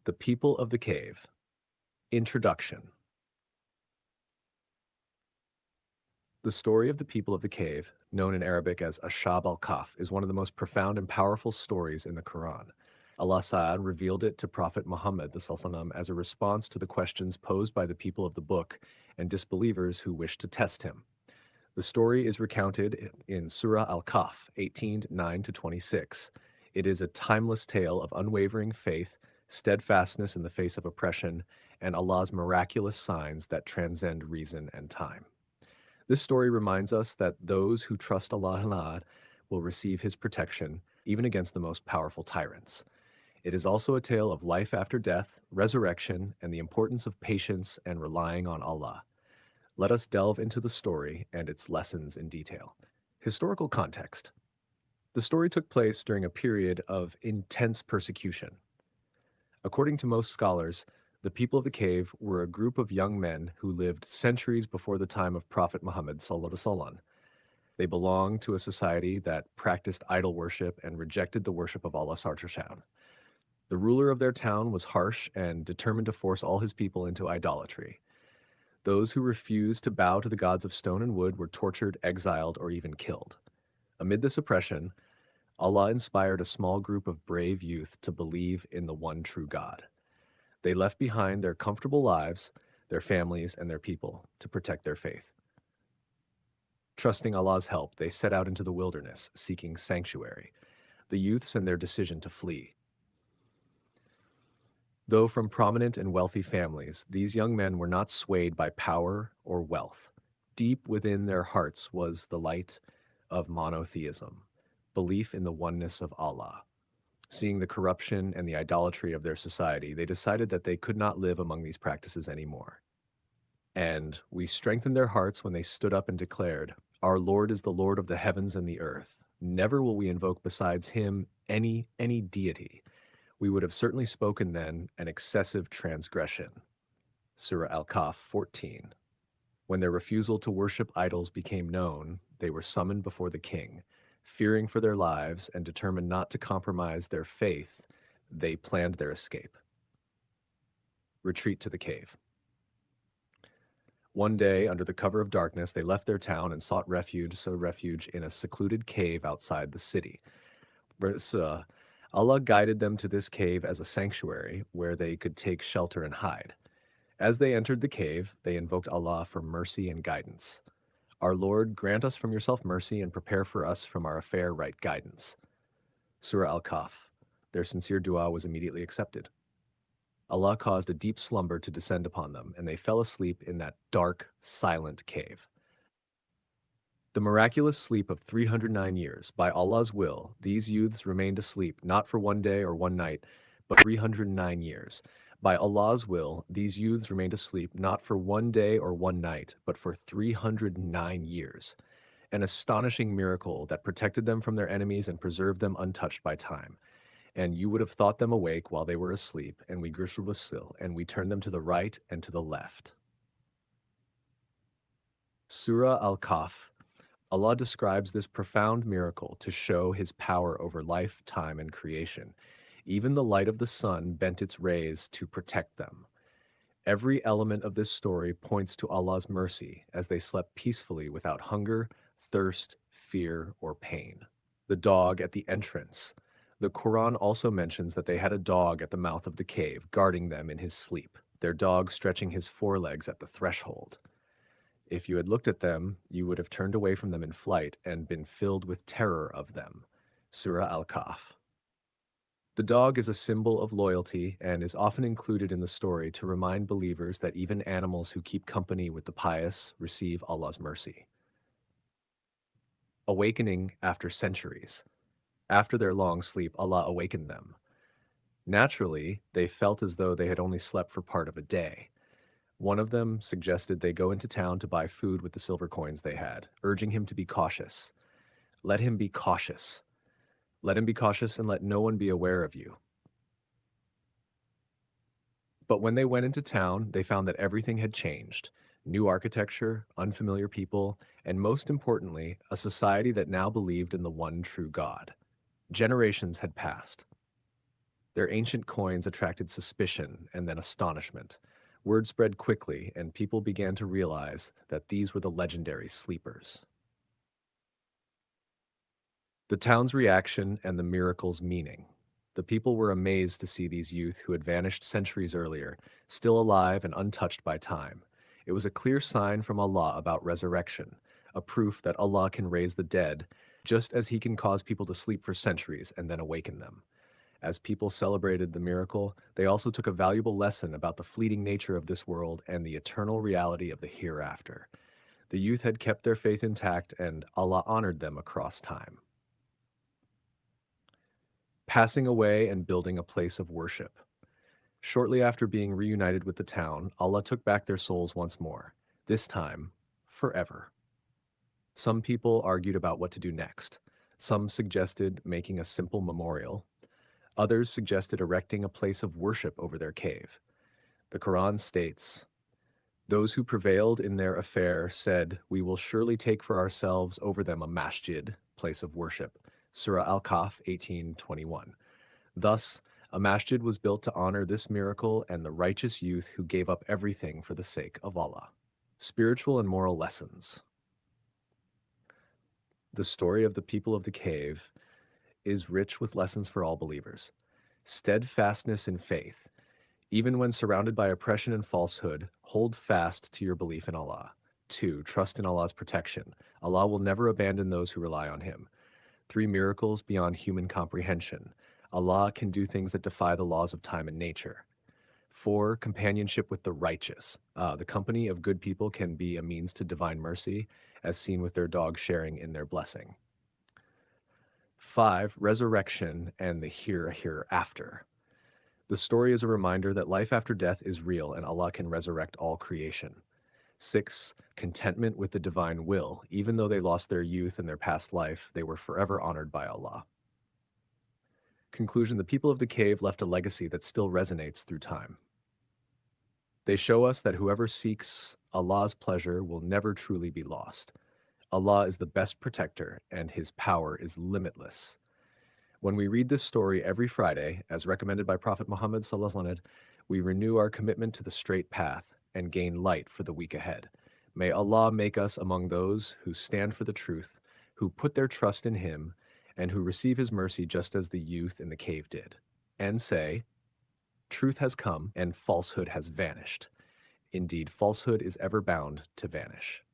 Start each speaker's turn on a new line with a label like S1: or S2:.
S1: The People of the Cave. Introduction. The story of the people of the cave, known in Arabic as Ashab al-Kahf, is one of the most profound and powerful stories in the Quran. Allah Sa'ad revealed it to Prophet Muhammad as a response to the questions posed by the people of the book and disbelievers who wished to test him. The story is recounted in Surah Al-Kahf 18:9-26. It is a timeless tale of unwavering faith, steadfastness in the face of oppression, and Allah's miraculous signs that transcend reason and time. This story reminds us that those who trust Allah will receive His protection, even against the most powerful tyrants. It is also a tale of life after death, resurrection, and the importance of patience and relying on Allah. Let us delve into the story and its lessons in detail. Historical context. The story took place during a period of intense persecution. According to most scholars, the people of the cave were a group of young men who lived centuries before the time of Prophet Muhammad sallallahu alaihi wasallam. They belonged to a society that practiced idol worship and rejected the worship of Allah Sartrashan. The ruler of their town was harsh and determined to force all his people into idolatry. Those who refused to bow to the gods of stone and wood were tortured, exiled, or even killed. Amid this oppression, Allah inspired a small group of brave youth to believe in the one true God. They left behind their comfortable lives, their families, and their people to protect their faith. Trusting Allah's help, they set out into the wilderness, seeking sanctuary. The youths and their decision to flee. Though from prominent and wealthy families, these young men were not swayed by power or wealth. Deep within their hearts was the light of monotheism, belief in the oneness of Allah. Seeing the corruption and the idolatry of their society, they decided that they could not live among these practices anymore. And we strengthened their hearts when they stood up and declared, "Our Lord is the Lord of the heavens and the earth. Never will we invoke besides him any deity. We would have certainly spoken then an excessive transgression." Surah Al-Kahf 14. When their refusal to worship idols became known, they were summoned before the king. Fearing for their lives and determined not to compromise their faith, they planned their escape. Retreat to the cave. One day, under the cover of darkness, they left their town and sought refuge in a secluded cave outside the city. Allah guided them to this cave as a sanctuary where they could take shelter and hide. As they entered the cave, they invoked Allah for mercy and guidance. "Our Lord, grant us from yourself mercy and prepare for us from our affair right guidance." Surah Al-Kahf. Their sincere dua was immediately accepted. Allah caused a deep slumber to descend upon them, and they fell asleep in that dark, silent cave. The miraculous sleep of 309 years, by Allah's will, these youths remained asleep not for one day or one night, but 309 years. By Allah's will, these youths remained asleep not for one day or one night, but for 309 years. An astonishing miracle that protected them from their enemies and preserved them untouched by time. And you would have thought them awake while they were asleep, and we was still, and we turned them to the right and to the left. Surah Al-Kahf. Allah describes this profound miracle to show his power over life, time, and creation. Even the light of the sun bent its rays to protect them. Every element of this story points to Allah's mercy as they slept peacefully without hunger, thirst, fear, or pain. The dog at the entrance. The Quran also mentions that they had a dog at the mouth of the cave, guarding them in his sleep, their dog stretching his forelegs at the threshold. If you had looked at them, you would have turned away from them in flight and been filled with terror of them. Surah Al-Kahf. The dog is a symbol of loyalty and is often included in the story to remind believers that even animals who keep company with the pious receive Allah's mercy. Awakening after centuries. After their long sleep, Allah awakened them. Naturally, they felt as though they had only slept for part of a day. One of them suggested they go into town to buy food with the silver coins they had, urging him to be cautious. Let him be cautious. Let him be cautious and let no one be aware of you. But when they went into town, they found that everything had changed. New architecture, unfamiliar people, and most importantly, a society that now believed in the one true God. Generations had passed. Their ancient coins attracted suspicion and then astonishment. Word spread quickly, and people began to realize that these were the legendary sleepers. The town's reaction and the miracle's meaning. The people were amazed to see these youth who had vanished centuries earlier, still alive and untouched by time. It was a clear sign from Allah about resurrection, a proof that Allah can raise the dead, just as He can cause people to sleep for centuries and then awaken them. As people celebrated the miracle, they also took a valuable lesson about the fleeting nature of this world and the eternal reality of the hereafter. The youth had kept their faith intact, and Allah honored them across time. Passing away and building a place of worship. Shortly after being reunited with the town, Allah took back their souls once more, this time forever. Some people argued about what to do next. Some suggested making a simple memorial. Others suggested erecting a place of worship over their cave. The Quran states, "Those who prevailed in their affair said, 'We will surely take for ourselves over them a masjid,' place of worship." Surah Al-Kahf 18:21. Thus, a masjid was built to honor this miracle and the righteous youth who gave up everything for the sake of Allah. Spiritual and moral lessons. The story of the people of the cave is rich with lessons for all believers. Steadfastness in faith. Even when surrounded by oppression and falsehood, hold fast to your belief in Allah. 2. Trust in Allah's protection. Allah will never abandon those who rely on Him. 3. Miracles beyond human comprehension. Allah can do things that defy the laws of time and nature. 4. Companionship with the righteous. The company of good people can be a means to divine mercy, as seen with their dog sharing in their blessing. 5. Resurrection and the hereafter. The story is a reminder that life after death is real and Allah can resurrect all creation. 6. Contentment with the divine will. Even though they lost their youth and their past life, they were forever honored by Allah. Conclusion: the people of the cave left a legacy that still resonates through time. They show us that whoever seeks Allah's pleasure will never truly be lost. Allah is the best protector, and His power is limitless. When we read this story every Friday, as recommended by Prophet Muhammad ﷺ, we renew our commitment to the straight path and gain light for the week ahead. May Allah make us among those who stand for the truth, who put their trust in Him, and who receive His mercy just as the youth in the cave did, and say, "Truth has come and falsehood has vanished. Indeed, falsehood is ever bound to vanish."